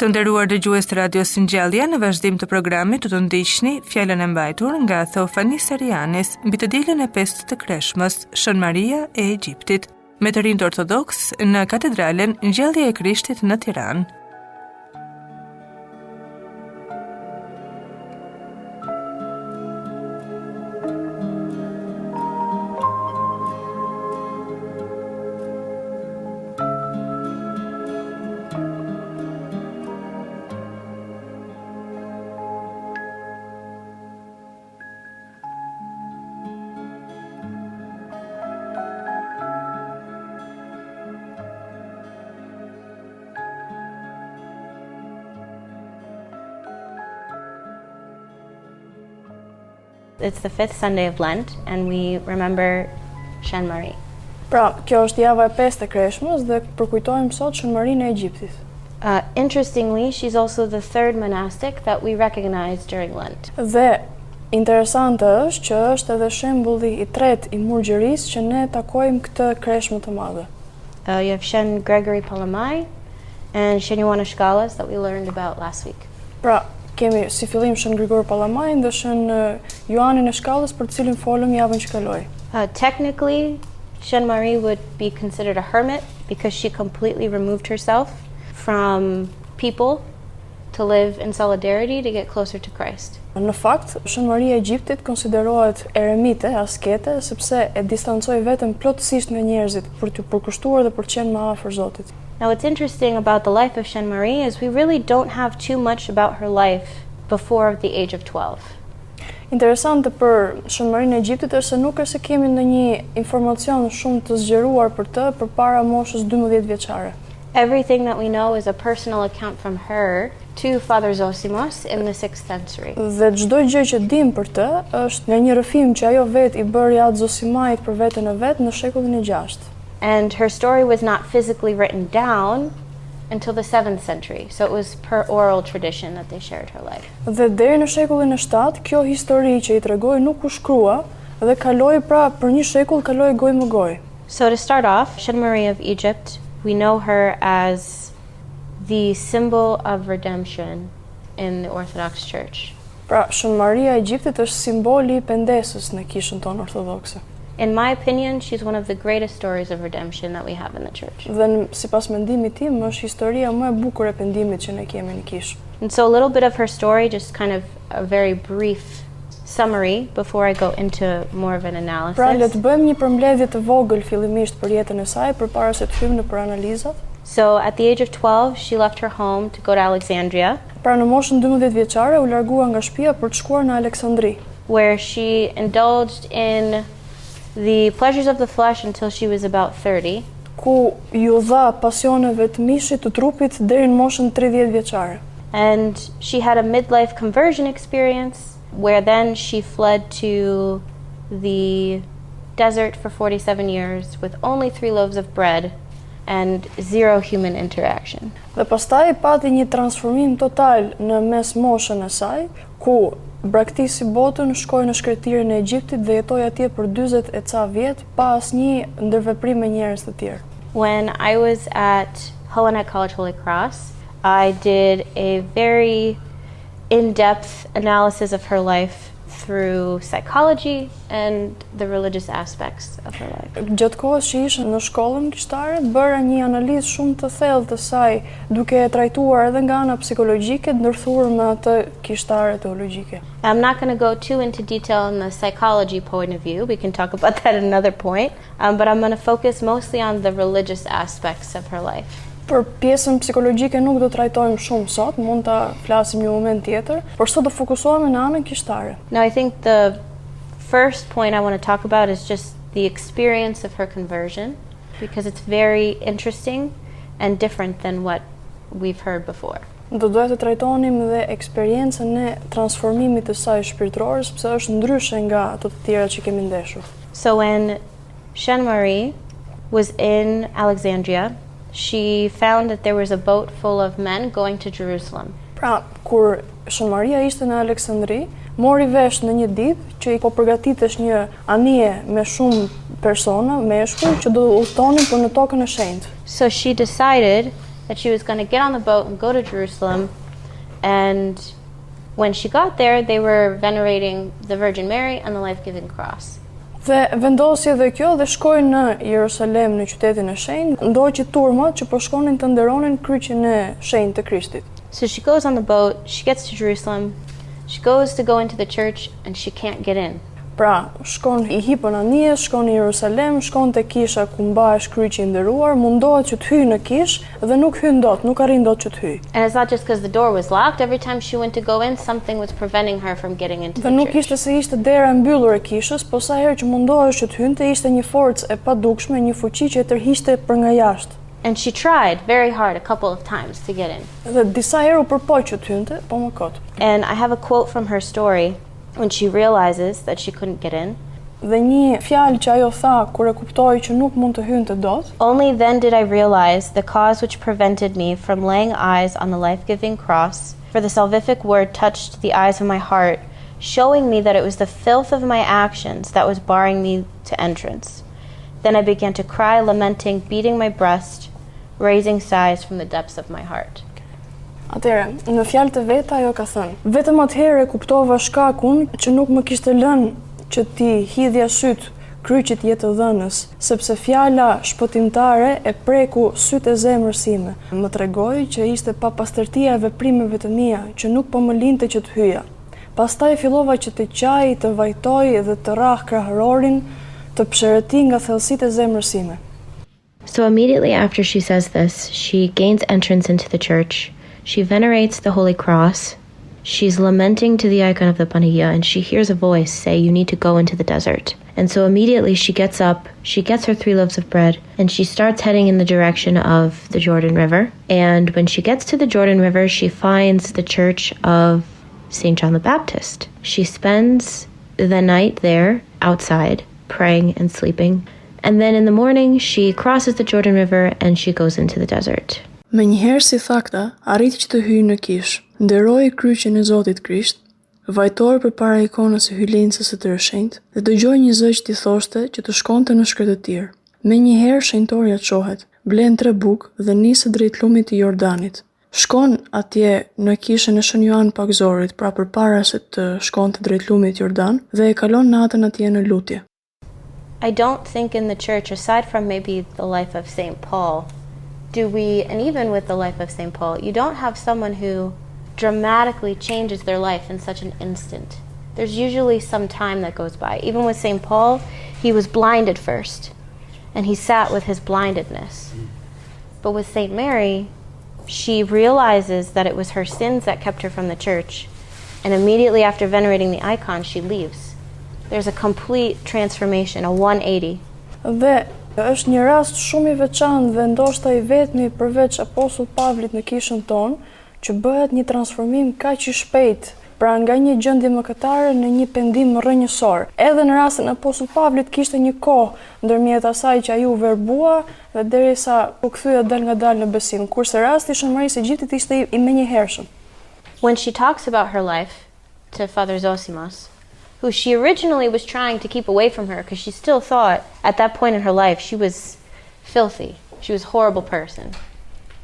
Të nderuar dëgjues të radios Ngjallja, në vazhdim të programit të ndiqni fjalën e mbajtur nga Theofani Sarigianis mbi të dielën e 5 të Kreshmës, Shën Maria e Egjiptit, me të rinjt ortodoks në katedralen Ngjallja e Krishtit në Tiranë. It's the 5th Sunday of Lent, and we remember Shën Marie. Pra, kjo është java e 5 e Kreshmës dhe përkujtojmë sot Shën Marinë e Egjiptit. Interestingly, she's also the 3rd monastic that we recognize during Lent. Dhe interesante është që është edhe shembulli i tretë i murgjërisë që ne takojmë këtë Kreshmë të madhe. You have Shën Gregory Ptolemai and Shën Ioanna Shkallas that we learned about last week. Pra, kemi si fillim Shën Grigor Pallamajin dhe Shën Ioanin e Shkallës për të cilin folëm javën që kaloi. Technically, Shën Marie would be considered a hermit because she completely removed herself from people to live in solidarity to get closer to Christ. Në fakt, Shën Maria e Egjiptit konsiderohet eremite, askete, sepse e distancoi veten plotësisht nga njerëzit për t'u përkushtuar dhe për të qenë më afër Zotit. Now, what's interesting about the life of Shën Marie is we really don't have too much about her life before the age of 12. Interesante për Shën Marinë e Egjiptit është se nuk është se kemi ndonjë informacion shumë të zgjeruar për të përpara moshës 12 vjeçare. Everything that we know is a personal account from her to Father Zosimos in the 6th century. Dhe çdo gjë që dim për të është nga një rrëfim që ajo vetë i bëri atë Zosimait për veten e vet në shekullin e 6. And her story was not physically written down until the 7th century. So it was per oral tradition that they shared her life. Dhe deri në shekullin e 7, kjo histori që i tregoi nuk u shkrua dhe kaloi pra për një shekull kaloi gojë më gojë. So to start off, Shën Marie of Egypt, we know her as the symbol of redemption in the Orthodox Church. Pra, Shën Maria e Egjiptit është simboli i pendesës në kishën tonë ortodokse. In my opinion, she's one of the greatest stories of redemption that we have in the church. Dhe sipas mendimit tim, është historia më e bukur e pendimit që ne kemi në kishë. And so a little bit of her story, just kind of a very brief summary before I go into more of an analysis. Pra, le të bëjmë një përmbledhje të vogël fillimisht për jetën e saj përpara se të hyjmë në për analizat. So at the age of 12, she left her home to go to Alexandria. Pra, në moshën 12 vjeçare u largua nga shtëpia për të shkuar në Aleksandri, where she indulged in the pleasures of the flesh until she was about 30. Ku ju dha pasioneve të mishit të trupit deri në moshën 30 vjeçare. And she had a midlife conversion experience where then she fled to the desert for 47 years with only 3 loaves of bread and 0 human interaction. Dhe pastaj pati një transformim total në mes moshën e saj, ku braktisi botën, shkoi në shkretirin e Egjiptit dhe jetoi atje për 40 e ca vjet pa asnjë ndërveprim me njerëz të tjerë. When I was at Hellenic College Holy Cross, I did a very in-depth analysis of her life through psychology and the religious aspects of her life. Gjatë kohës që isha në shkollën kishtare, bëra një analizë shumë të thellë të saj, duke e trajtuar edhe nga ana psikologjike, ndërthuar me atë kishtare teologjike. I'm not going to go too into detail in the psychology point of view. We can talk about that at another point. But I'm going to focus mostly on the religious aspects of her life. Për pjesën psikologjike nuk do trajtojmë shumë sot, mund ta flasim një moment tjetër, por sot do fokusohemi në anën kishtare. Now I think the first point I want to talk about is just the experience of her conversion, because it's very interesting and different than what we've heard before. Do doja të trajtonim dhe eksperiencën e transformimit të saj shpirtëror, sepse është ndryshe nga ato të tjera që kemi ndeshur. So when Shën Marie was in Alexandria, she found that there was a boat full of men going to Jerusalem. Pra, kur Shën Maria ishte në Aleksandri, mori vesh në një ditë që i po përgatitesh një anije me shumë persona, meshkuj që do udhtonin për në tokën e shenjtë. So she decided that she was going to get on the boat and go to Jerusalem. And when she got there, they were venerating the Virgin Mary and the life-giving cross. Dhe vendosi edhe kjo dhe shkoi në Jerusalem, në qytetin e shenjtë, ndoqi turmat që po shkonin të nderonin kryqin e shenjtë të Krishtit. So she goes on the boat, she gets to Jerusalem, she goes to go into the church and she can't get in. Pra, shkon i hipën anijes, shkon në Jerusalem, shkon te kisha ku mbahesh kryqi i nderuar, mundohet që të hyjë në kishë dhe nuk hyn dot, nuk arrin dot që të hyjë. And it's not just because the door was locked. Every time she went to go in, something was preventing her from getting into the Dhe nuk church. ishte se ishte dera e mbyllur e kishës, po sa herë që mundohesh që të hynte ishte një forcë e padukshme, një fuqi që e tërhiqte për nga jashtë. And she tried very hard a couple of times to get in. Dhe disa herë u përpoq që të hynte, po më kot. And I have a quote from her story when she realizes that she couldn't get in. Dhe një fjalë që ajo tha kur e kuptoi që nuk mund të hynte dot. Only then did I realize the cause which prevented me from laying eyes on the life-giving cross, for the salvific word touched the eyes of my heart, showing me that it was the filth of my actions that was barring me to entrance. Then I began to cry, lamenting, beating my breast, raising sighs from the depths of my heart. Atëherë, në fjalët e vet ajo ka thënë: vetëm atëherë e kuptova shkakun që nuk më kishte lënë që ti hidhja syt kryqit jetë dhënës, sepse fjala shpëtimtare e preku sytë e zemrës sime. Më tregoi që ishte pa pastërtia e veprimeve të mia, që nuk po më linte që të hyja. Pastaj fillova që të qaj, të vajtoj dhe të rrah krahërorin, të pshereti nga thellësitë e zemrës sime. So immediately after she says this, she gains entrance into the church. She venerates the Holy Cross. She's lamenting to the icon of the Panagia, and she hears a voice say, "You need to go into the desert." And so immediately she gets up, she gets her 3 loaves of bread, and she starts heading in the direction of the Jordan River. And when she gets to the Jordan River, she finds the church of St. John the Baptist. She spends the night there, outside, praying and sleeping. And then in the morning, she crosses the Jordan River and she goes into the desert. Me njëherë si thakta, arriti që të hyjë në kishë, nderoi kryqin e Zotit Krisht, vajtor përpara ikonës së hylincës së të shenjtë, dhe dëgjoi një zë që t'i thoshte që të shkonte në shkretë të tir. Me njëherë shenjtoria çohet, blen 3 bukë dhe nisë drejt lumit të Jordanit. Shkon atje në kishën e Shën Joan Pakzorit, pra përpara se të shkonte drejt lumit Jordan, dhe e kalon natën atje në lutje. I don't think in the church, aside from maybe the life of St. Paul, do we, and even with the life of St. Paul, you don't have someone who dramatically changes their life in such an instant. There's usually some time that goes by. Even with St. Paul, he was blind at first, and he sat with his blindedness. But with St. Mary, she realizes that it was her sins that kept her from the church, and immediately after venerating the icon, she leaves. There's a complete transformation, a 180. Dhe është një rast shumë i veçantë dhe ndoshta i vetmi përveç apostull Pavlit në kishën tonë që bëhet një transformim kaq i shpejt, pra nga një gjendje mëkatare në një pendim rrënjësor. Edhe në rastin e apostull Pavlit kishte një kohë ndërmjet asaj që ai u verbua dhe derisa u kthye dal nga dal në besim, kurse rasti i Shën Marisë Egjiptit ishte i menjëhershëm. When she talks about her life to Father Zosimos, who she originally was trying to keep away from her because she still thought at that point in her life she was filthy. She was a horrible person.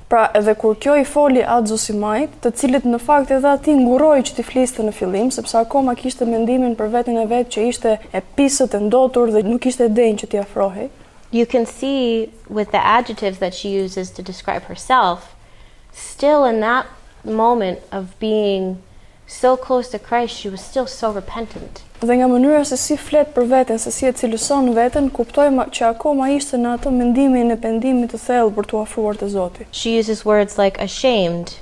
Pra edhe kur kjo i foli atë Zosimajt, të cilët në fakt edhe ati nguroi që t'i fliste në fillim, sepse akoma kishte mendimin për veten e vet që ishte e pisët, e ndotur dhe nuk ishte denjë që t'i afrohej. You can see with the adjectives that she uses to describe herself, still in that moment of being so close to Christ, she was still so repentant. Dhe nga mënyra se si flet për veten, se si e cilëson veten, kuptojmë që akoma ishte në atë mendimin e pendimit të thellë për t'u afruar te Zoti. She uses words like ashamed,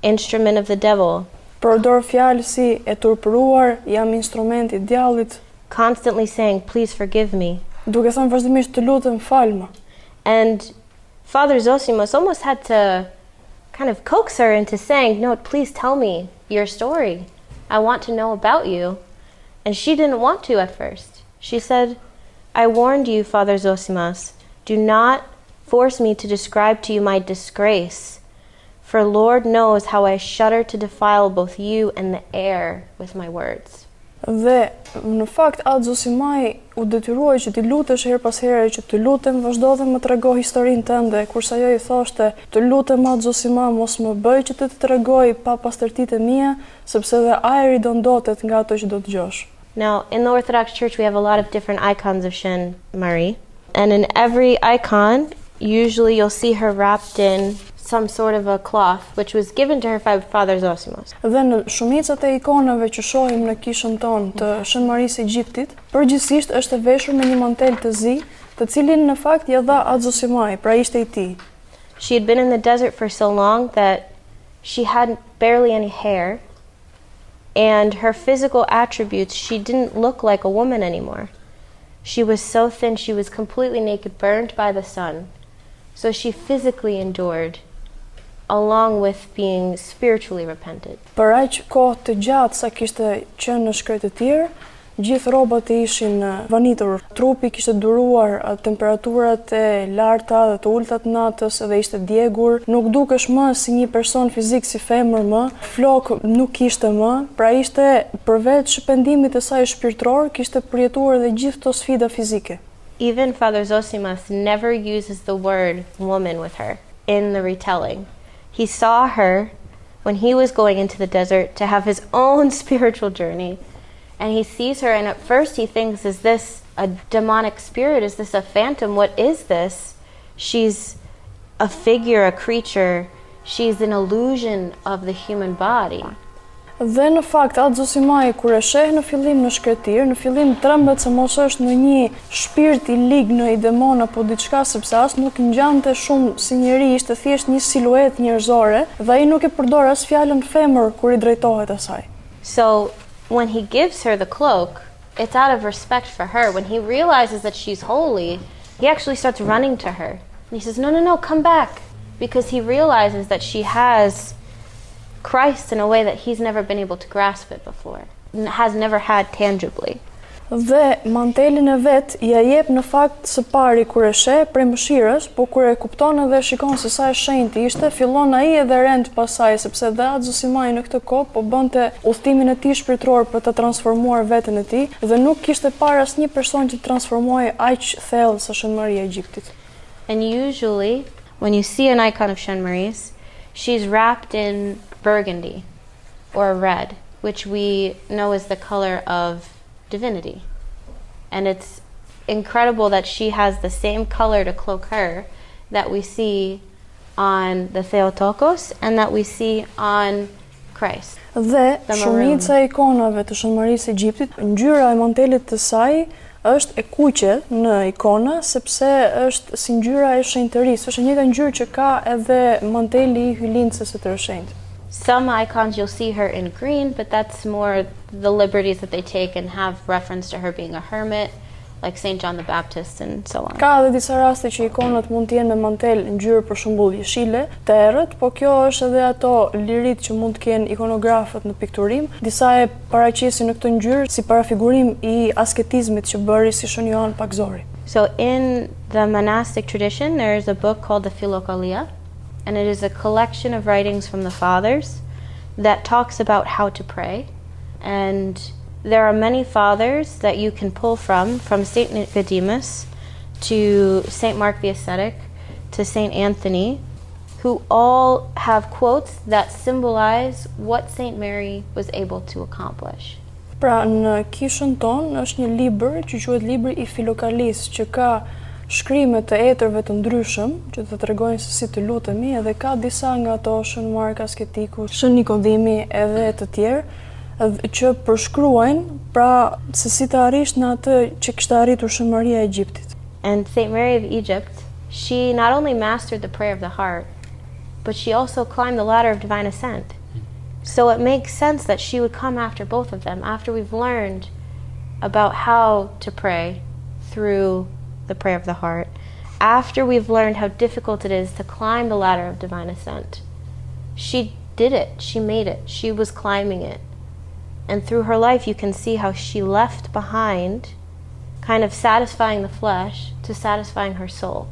instrument of the devil. Përdor fjalë si e turpëruar, jam instrument i djallit. Constantly saying, "Please forgive me." Duke thënë vazhdimisht të lutem falma. And Father Zosimos almost had to kind of coax her into saying, "No, please tell me your story. I want to know about you." And she didn't want to at first. She said, "I warned you, Father Zosimos, do not force me to describe to you my disgrace, for Lord knows how I shudder to defile both you and the air with my words." Dhe në fakt atë Zosimaj u detyruaj që ti lutesh her pas here, që të lutem vazhdo dhe më tregoj historinë tënde, kurse ajo i thoshte, të lutem atë Zosima mos më bëj që të tregoj pa pastërtitë mia, sepse dhe ajri do ndotet nga ato që do dëgjosh. Now, in the Orthodox Church, we have a lot of different icons of Shën Marie. And in every icon, usually you'll see her wrapped in some sort of a cloth, which was given to her by Father Zosimos. Dhe në shumicat e ikonave që shohim në kishën tonë të Shën Marisë së Egjiptit, përgjithsisht është e veshur me një mantel të zi, të cilin në fakt ja dha atë Zosimaj, pra ishte i tij. She had been in the desert for so long that she had barely any hair, and her physical attributes, she didn't look like a woman anymore. She was so thin, she was completely naked, burned by the sun. So she physically endured, along with being spiritually repentant. Për aq kohë të gjatë sa kishte qenë në shkretë të tjerë, gjithë rrobat e ishin vanitur. Trupi kishte duruar temperaturat e larta dhe të ulta të natës dhe ishte djegur. Nuk dukesh më si një person fizik si femër më, flok nuk kishte më, pra ishte përveç shpendimit të saj shpirtëror, kishte përjetuar edhe gjithë këto sfida fizike. Even Father Zosimas never uses the word woman with her in the retelling. He saw her when he was going into the desert to have his own spiritual journey. And he sees her, and at first he thinks, is this a demonic spirit? Is this a phantom? What is this? She's a figure, a creature. She's an illusion of the human body. Dhe në fakt, atë Zosimaj, kur e sheh në fillim në shkretir, në fillim trembet se mos është në një shpirt i lig në i demon apo diçka, sepse as nuk ngjante shumë si njeri, ishte thjesht një siluet njerëzore, dhe ai nuk e përdor as fjalën femër kur i drejtohet asaj. So when he gives her the cloak, it's out of respect for her. When he realizes that she's holy, he actually starts running to her. And he says, no, come back. Because he realizes that she has Christ in a way that he's never been able to grasp it before. Has never had tangibly. Dhe mantelin e vet ja jep në fakt së pari kur e sheh prej mëshirës, po kur e kupton edhe shikon se sa e shenjtë ishte, fillon ai edhe rend pasaj, sepse dhe atë Zosimaj në këtë kohë po bënte udhtimin e tij shpirtëror për të transformuar veten e tij dhe nuk kishte parë asnjë person që të transformojë aq thellë sa Shën Maria e Egjiptit. And usually, when you see an icon of Shën Marisë, she's wrapped in burgundy or red, which we know is the color of divinity. And it's incredible that she has the same color to cloak her that we see on the Theotokos and that we see on Christ. Dhe shumica e ikonave të Shën Marisë së Egjiptit, ngjyra e mantelit të saj është e kuqe në ikona, sepse është si ngjyra e shenjtërisë, është e njëjta ngjyrë që ka edhe manteli i hylincës së të shenjtë. Some icons you'll see her in green, but that's more the liberties that they take and have reference to her being a hermit, like Saint John the Baptist and so on. Ka edhe disa raste që ikonat mund të jenë me mantel ngjyrë për shembull jeshile, të errët, po kjo është edhe ato lirit që mund të kenë ikonografët në pikturim. Disa e paraqesin në këtë ngjyrë si parafigurim i asketizmit që bëri si Shën Johan Pakzori. So in the monastic tradition, there is a book called the Philokalia, and it is a collection of writings from the fathers that talks about how to pray. And there are many fathers that you can pull from Saint Nicodemus to Saint Mark the Ascetic to Saint Anthony, who all have quotes that symbolize what Saint Mary was able to accomplish. Pra në kishën tonë është një libër që quhet libri i Filokalisë, që ka shkrime të etërve të ndryshëm që të tregojnë se si të lutemi, edhe ka disa nga ato Shën Mark Asketiku, Shën Nikodimi edhe të tjerë që përshkruajnë pra se si të arrish në atë që kishte arritur Shën Maria e Egjiptit. And Saint Mary of Egypt, she not only mastered the prayer of the heart, but she also climbed the ladder of divine ascent. So it makes sense that she would come after both of them, after we've learned about how to pray through the prayer of the heart, after we've learned how difficult it is to climb the ladder of divine ascent. She did it, she made it, she was climbing it. And through her life you can see how she left behind, kind of satisfying the flesh to satisfying her soul.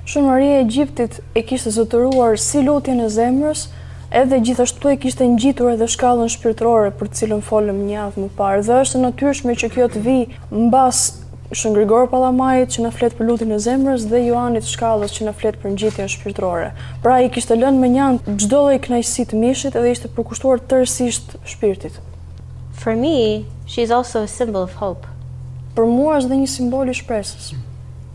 Shën Maria e Egjiptit e kishte zotëruar si lutjen e zemrës, Edhe gjithashtu e kishte ngjitur edhe shkallën shpirtërore për të cilën folëm një javë më parë. Dhe është e natyrshme që kjo të vi mbas Shën Grigor Pallamajit që na flet për lutjen e zemrës dhe Joanit Shkallës që na flet për ngjitjen shpirtërore. Pra i kishte lënë me njanë çdo lloj kënaqësi të mishit edhe ishte përkushtuar tërësisht shpirtit. For me, she's also a symbol of hope. Për mua është dhe një simbol I shpresës.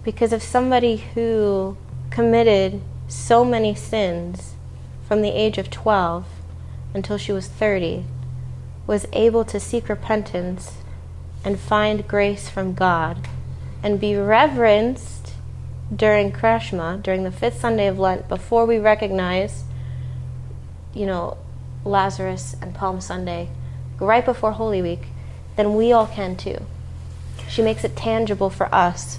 Because if somebody who committed so many sins from the age of 12 until she was 30 was able to seek repentance and find grace from God and be reverenced during Krishma, during the 5th Sunday of Lent, before we recognize, Lazarus and Palm Sunday, right before Holy Week, then we all can too. She makes it tangible for us.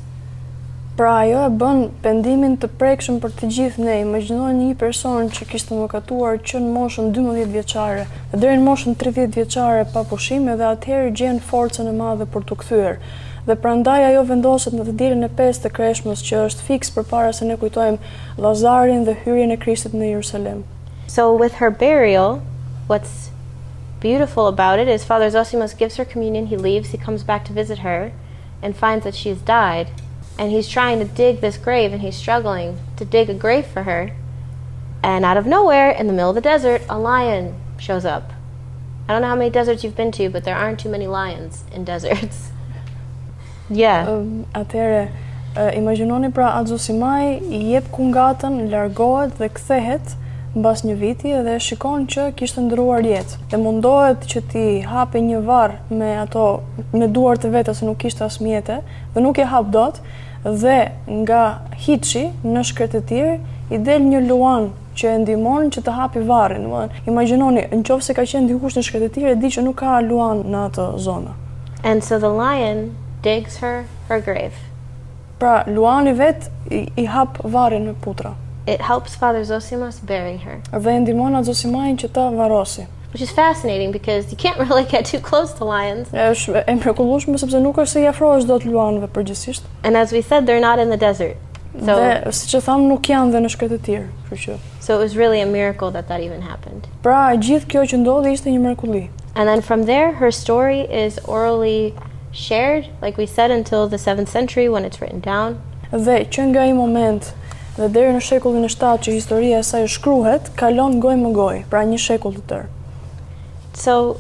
Pra ajo e bën pendimin të prekshëm për të gjithë ne. Imagjinoni një person që kishte mëkatuar që në moshën 12 vjeçare dhe deri në moshën 30 vjeçare pa pushim dhe atëherë gjen forcën e madhe për t'u kthyer. Dhe prandaj ajo vendoset në të dielën e 5 të Kreshmës që është fiks përpara se ne kujtojmë Llazarin dhe hyrjen e Krishtit në Jerusalem. So with her burial, what's beautiful about it is Father Zosimos gives her communion, he leaves, he comes back to visit her and finds that she's died. And he's trying to dig this grave and he's struggling to dig a grave for her. And out of nowhere, in the middle of the desert, a lion shows up. I don't know how many deserts you've been to, but there aren't too many lions in deserts. Yeah. Atëherë, imagjinoni pra Zosimai I jep kungatën, largohet dhe kthehet mbas një viti dhe shikon që kishte ndëruar jetë. Dhe mundohet që t'i hapi një varr me duart e veta se nuk kishte as mjete dhe nuk e hap dot dhe nga hiçi në shkretëtir I del një luan që e ndihmon që të hapi varrin. Domethënë, imagjinoni, nëse ka qenë dikush në shkretëtir e di që nuk ka luan në atë zonë. And so the lion digs her grave. Pra luani vet I hap varrin në putra. It helps Father Zosimos bury her. Dhe ndihmon Zosimain që ta varrosi. Which is fascinating because you can't really get too close to lions. Është e mrekullueshme sepse nuk është se I afrohesh dot luanëve përgjithsisht. And as we said, they're not in the desert. So, dhe siç e tham nuk janë dhe në shkretëtir, kështu që. So it was really a miracle that even happened. Pra gjithë kjo që ndodhi ishte një mrekulli. And then from there her story is orally shared, like we said, until the 7th century when it's written down. Dhe që nga ai moment dhe deri në shekullin e 7 që historia e saj shkruhet, kalon gojë më gojë, pra një shekull të tërë. So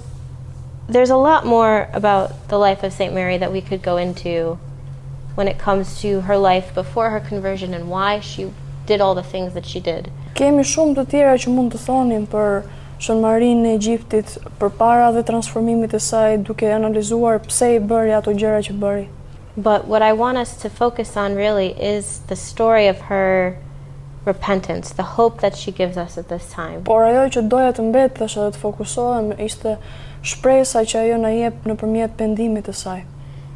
there's a lot more about the life of Saint Mary that we could go into when it comes to her life before her conversion and why she did all the things that she did. Kemi shumë të tjera që mund të thonim për Shën Marinë e Egjiptit përpara dhe transformimit të saj, duke analizuar pse I bëri ato gjëra që bëri. But what I want us to focus on really is the story of her repentance, the hope that she gives us at this time. Por ajo që doja të mbetesh edhe të fokusohem ishte shpresa që ajo na jep nëpërmjet pendimit të saj.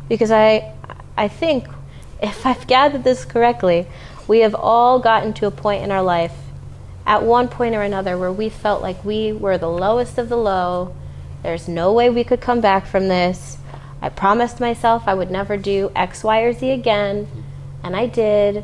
Because I think, if I've gathered this correctly, we have all gotten to a point in our life, at one point or another, where we felt like we were the lowest of the low. There's no way we could come back from this. I promised myself I would never do X, Y, or Z again, and I did,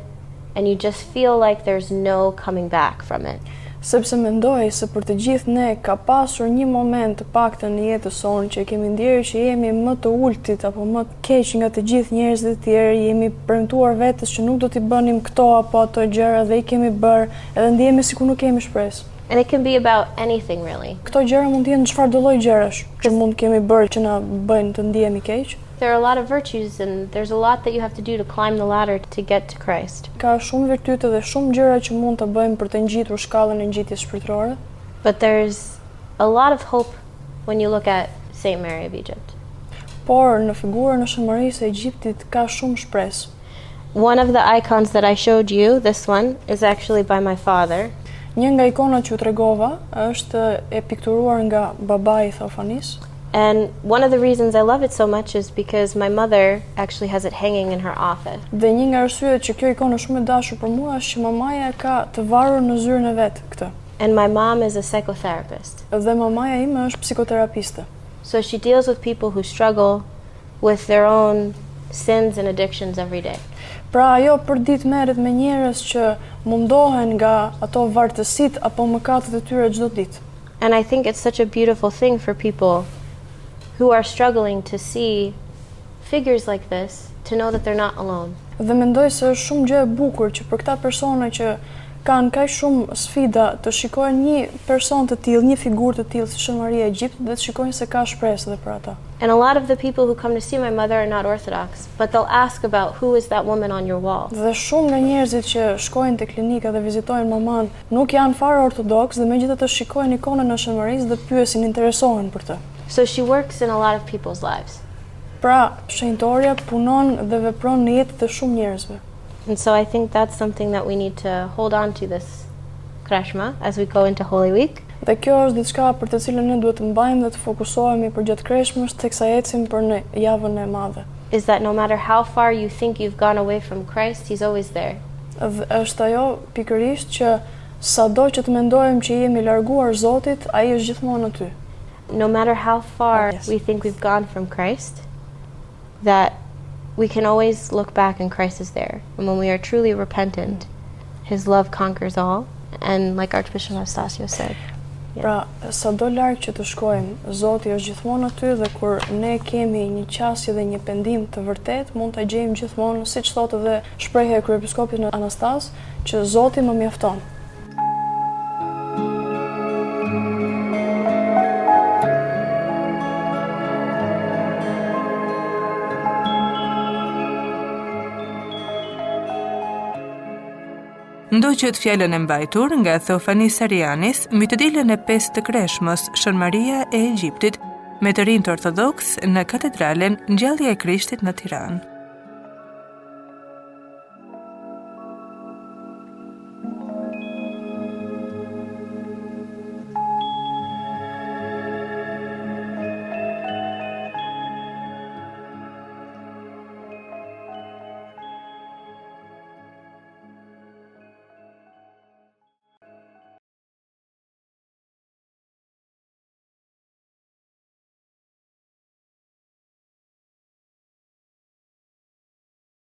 and you just feel like there's no coming back from it. Sepse mendoj se për të gjithë ne ka pasur një moment të paktën në jetën sonë që kemi ndjerë që jemi më të ultit apo më të keq nga të gjithë njerëzit e tjerë, jemi premtuar vetes që nuk do t'i bënim këto apo ato gjëra dhe I kemi bërë, edhe ndjehemi sikur nuk kemi shpresë. And it can be about anything, really. Këto gjëra mund të jenë çfarëdo lloj gjërash që mund kemi bërë që na bëjnë të ndjehemi keq. There are a lot of virtues and there's a lot that you have to do to climb the ladder to get to Christ. Ka shumë virtyte dhe shumë gjëra që mund të bëjmë për të ngjitur shkallën e ngjitjes shpirtërore. But there's a lot of hope when you look at Saint Mary of Egypt. Por në figurën e Shën Marisë e Egjiptit ka shumë shpresë. One of the icons that I showed you, this one, is actually by my father. Një nga ikonat që u tregova është e pikturuar nga babai I Theofanis. And one of the reasons I love it so much is because my mother actually has it hanging in her office. Dhe një nga arsyet që kjo ikonë është shumë e dashur për mua është që mamaja ka të varur në zyrën e vet këtë. And my mom is a psychotherapist. Dhe mamaja ime është psikoterapiste. So she deals with people who struggle with their own sins and addictions every day. Pra ajo për ditë merret me njerëz që mundohen nga ato vartësitë apo mëkatet e tyre çdo ditë. And I think it's such a beautiful thing for people who are struggling to see figures like this, to know that they're not alone. Dhe mendoj se është shumë gjë e bukur që për këta persona që kanë kaq shumë sfida të shikojnë një person të tillë, një figurë të tillë si Shën Maria e Egjiptit dhe të shikojnë se ka shpresë edhe për ata. And a lot of the people who come to see my mother are not Orthodox, but they'll ask about who is that woman on your wall. Dhe shumë nga njerëzit që shkojnë te klinika dhe vizitojnë maman nuk janë fare ortodoks dhe megjithatë shikojnë ikonën e Shën Marisë dhe pyesin, interesohen për të. So she works in a lot of people's lives. Pra, shenjtoria punon dhe vepron në jetën e shumë njerëzve. And so I think that's something that we need to hold on to this Krishma as we go into Holy Week. Dhe kjo është diçka për të cilën ne duhet të mbajmë dhe të fokusohemi përgjatë Krishmës teksa ecim për në javën e madhe. Is that no matter how far you think you've gone away from Christ, he's always there. Dhe është ajo pikërisht që sado që të mendojmë që jemi larguar Zotit, ai është gjithmonë aty. No matter how far Yes. we think we've gone from Christ, that we can always look back and Christ is there. And when we are truly repentant, his love conquers all. And like Archbishop Anastasio said. Yeah. Pra, sado larg që të shkojmë, Zoti është gjithmonë aty dhe kur ne kemi një qasje dhe një pendim të vërtet, mund ta gjejmë gjithmonë, siç thotë edhe shprehja e kryepiskopit Anastas, që Zoti më mjafton. Ndoqët fjalën e mbajtur nga Theofani Sarigianis mbi të dielën e 5 të Kreshmës, Shën Maria e Egjiptit, me të rinjt ortodoks në katedralen Ngjallja e Krishtit në Tiranë.